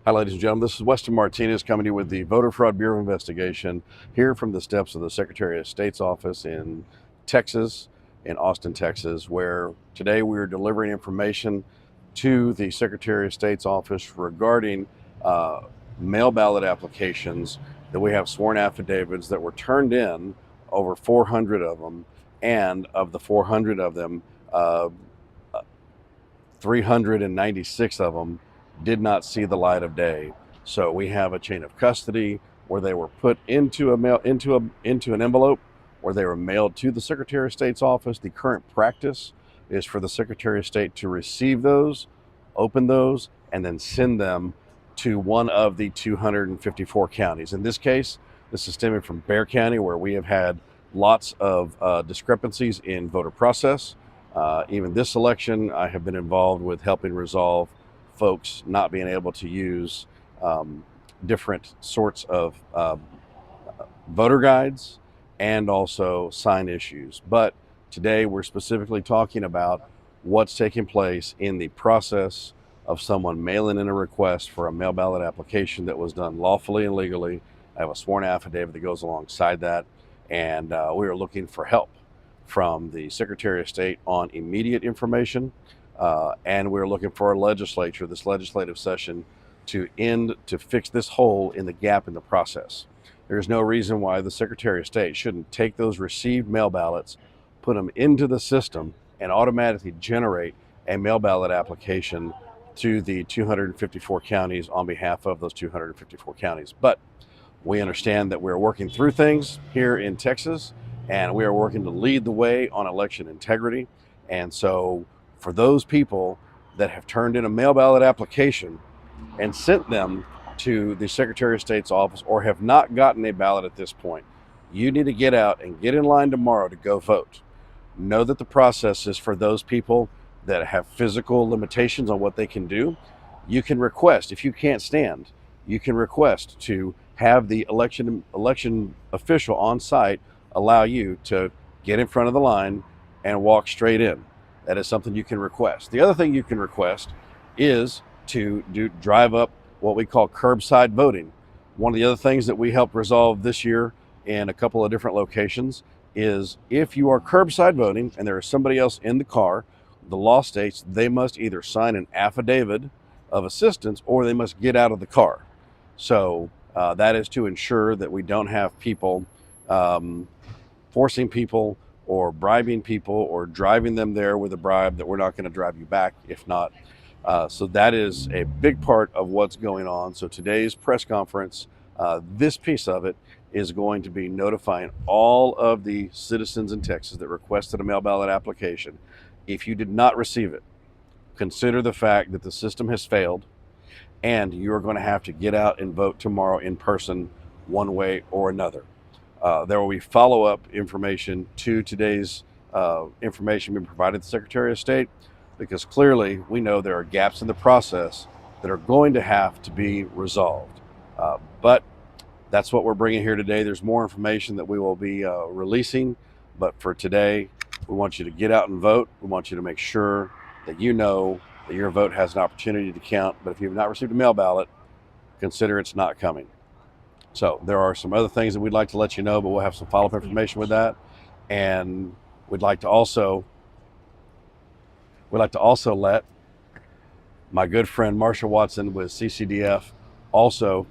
Hi, ladies and gentlemen. This is Weston Martinez coming to you with the Voter Fraud Bureau Investigation here from the steps of the Secretary of State's office in Texas, in Austin, Texas, where today we are delivering information to the Secretary of State's office regarding mail ballot applications that we have sworn affidavits that were turned in, over 400 of them, and of the 400 of them, uh, 396 of them did not see the light of day. So we have a chain of custody where they were put into an envelope, where they were mailed to the Secretary of State's office. The current practice is for the Secretary of State to receive those, open those, and then send them to one of the 254 counties. In this case, this is stemming from Bexar County, where we have had lots of discrepancies in voter process. Even this election, I have been involved with helping resolve folks not being able to use different sorts of voter guides and also sign issues. But today we're specifically talking about what's taking place in the process of someone mailing in a request for a mail ballot application that was done lawfully and legally. I have a sworn affidavit that goes alongside that, and we are looking for help from the Secretary of State on immediate information, and we're looking for our legislature, this legislative session, to fix this hole in the gap in the process. There's no reason why the Secretary of State shouldn't take those received mail ballots, put them into the system, and automatically generate a mail ballot application to the 254 counties on behalf of those 254 counties. But we understand that we're working through things here in Texas, and we are working to lead the way on election integrity. And so for those people that have turned in a mail ballot application and sent them to the Secretary of State's office, or have not gotten a ballot at this point, you need to get out and get in line tomorrow to go vote. Know that the process is for those people that have physical limitations on what they can do. You can request, if you can't stand, you can request to have the election official on site allow you to get in front of the line and walk straight in. That is something you can request. The other thing you can request is to drive up what we call curbside voting. One of the other things that we helped resolve this year in a couple of different locations is, if you are curbside voting and there is somebody else in the car, the law states they must either sign an affidavit of assistance or they must get out of the car. So that is to ensure that we don't have people forcing people or bribing people or driving them there with a bribe that we're not going to drive you back if not. So that is a big part of what's going on. So today's press conference, this piece of it is going to be notifying all of the citizens in Texas that requested a mail ballot application. If you did not receive it, consider the fact that the system has failed, and you're going to have to get out and vote tomorrow in person, one way or another. There will be follow-up information to today's information being provided to the Secretary of State, because clearly we know there are gaps in the process that are going to have to be resolved. But that's what we're bringing here today. There's more information that we will be releasing, but for today, we want you to get out and vote. We want you to make sure that you know that your vote has an opportunity to count. But if you have not received a mail ballot, consider it's not coming. So there are some other things that we'd like to let you know, but we'll have some follow-up information with that. And we'd like to also let my good friend Marsha Watson with CCDF also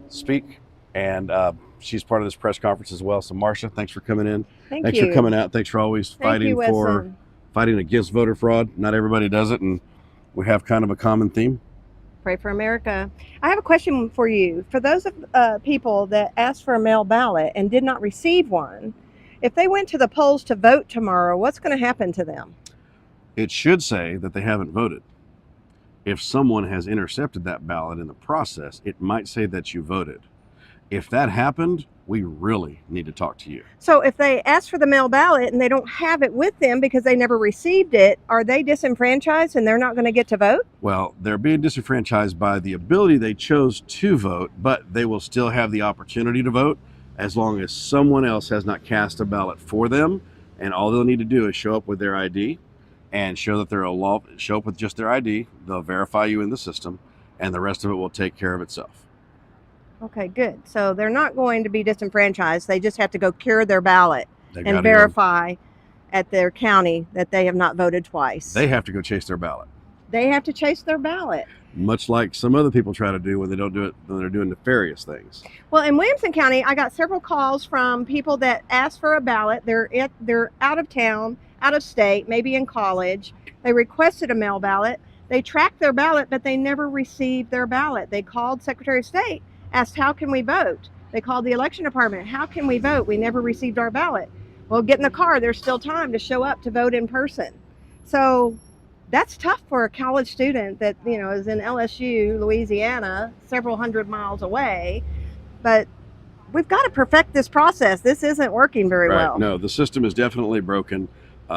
speak, and she's part of this press conference as well. So Marsha, thanks for coming in. Thanks for coming out. Thanks for always fighting against voter fraud. Not everybody does it, and we have kind of a common theme. Pray for America. I have a question for you. For those people that asked for a mail ballot and did not receive one, if they went to the polls to vote tomorrow, what's going to happen to them? It should say that they haven't voted. If someone has intercepted that ballot in the process, it might say that you voted. If that happened, we really need to talk to you. So if they ask for the mail ballot and they don't have it with them because they never received it, are they disenfranchised and they're not going to get to vote? Well, they're being disenfranchised by the ability they chose to vote, but they will still have the opportunity to vote as long as someone else has not cast a ballot for them. And all they'll need to do is show up with their ID and show that they're show up with just their ID. They'll verify you in the system, and the rest of it will take care of itself. Okay, good. So they're not going to be disenfranchised. They just have to go cure their ballot They and gotta go- verify at their county that they have not voted twice. They have to go chase their ballot, They have to chase their ballot. much like some other people try to do when they don't do it, when they're doing nefarious things. Well, in Williamson County, I got several calls from people that asked for a ballot. They're out of town, out of state, maybe in college. They requested a mail ballot. They tracked their ballot, but they never received their ballot. They called Secretary of State, asked, how can we vote? They called the election department, how can we vote? We never received our ballot. Well, get in the car. There's still time to show up to vote in person. So that's tough for a college student that, you know, is in LSU, Louisiana, several hundred miles away. But we've got to perfect this process. This isn't working very well. No, the system is definitely broken.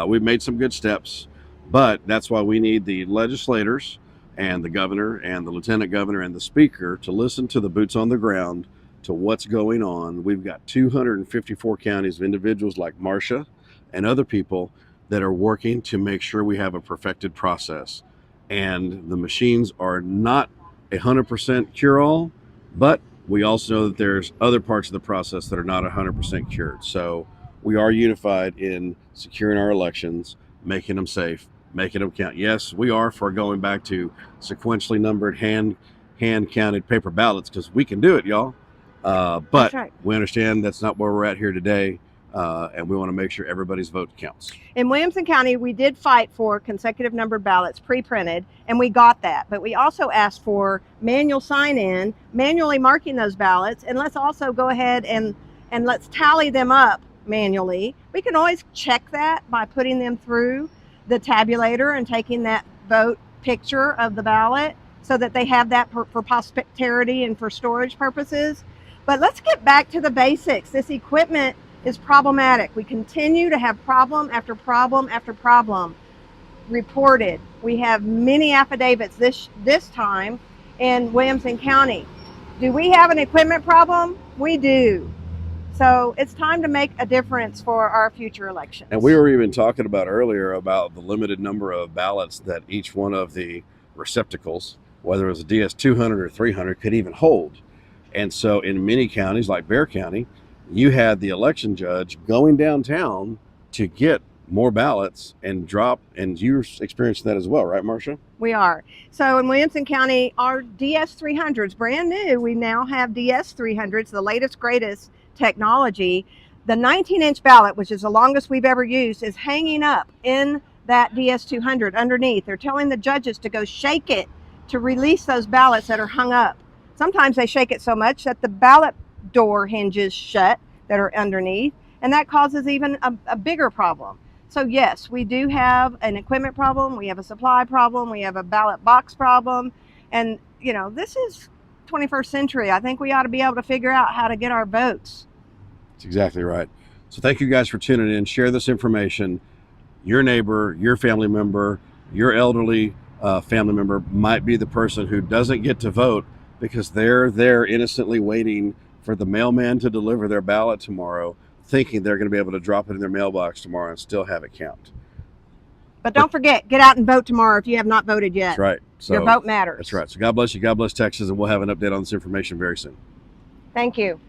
We've made some good steps, but that's why we need the legislators and the governor and the lieutenant governor and the speaker to listen to the boots on the ground, to what's going on. We've got 254 counties of individuals like Marcia and other people that are working to make sure we have a perfected process. And the machines are not 100% cure-all, but we also know that there's other parts of the process that are not 100% cured. So we are unified in securing our elections, making them safe, making them count. Yes, we are for going back to sequentially numbered hand counted paper ballots, because we can do it, y'all. But That's right. we understand that's not where we're at here today, and we want to make sure everybody's vote counts. In Williamson County, we did fight for consecutive numbered ballots pre-printed, and we got that. But we also asked for manual sign-in, manually marking those ballots, and let's also go ahead and let's tally them up manually. We can always check that by putting them through the tabulator and taking that vote picture of the ballot so that they have that for posterity and for storage purposes. But let's get back to the basics. This equipment is problematic. We continue to have problem after problem after problem reported. We have many affidavits this time in Williamson County. Do we have an equipment problem? We do. So it's time to make a difference for our future elections. And we were even talking about earlier about the limited number of ballots that each one of the receptacles, whether it was a DS200 or 300, could even hold. And so in many counties like Bexar County, you had the election judge going downtown to get more ballots and drop, and you're experiencing that as well, right, Marcia? We are. So in Williamson County, our DS300s, brand new, we now have DS300s, the latest, greatest technology. The 19-inch ballot, which is the longest we've ever used, is hanging up in that DS200 underneath. They're telling the judges to go shake it to release those ballots that are hung up. Sometimes they shake it so much that the ballot door hinges shut that are underneath, and that causes even a bigger problem. So yes, we do have an equipment problem, we have a supply problem, we have a ballot box problem, and you know, this is 21st century. I think we ought to be able to figure out how to get our votes. That's exactly right. So thank you guys for tuning in. Share this information. Your neighbor, your family member, your elderly family member might be the person who doesn't get to vote because they're there innocently waiting for the mailman to deliver their ballot tomorrow, thinking they're going to be able to drop it in their mailbox tomorrow and still have it count. But don't forget, get out and vote tomorrow if you have not voted yet. That's right. So your vote matters. That's right. So God bless you. God bless Texas, and we'll have an update on this information very soon. Thank you.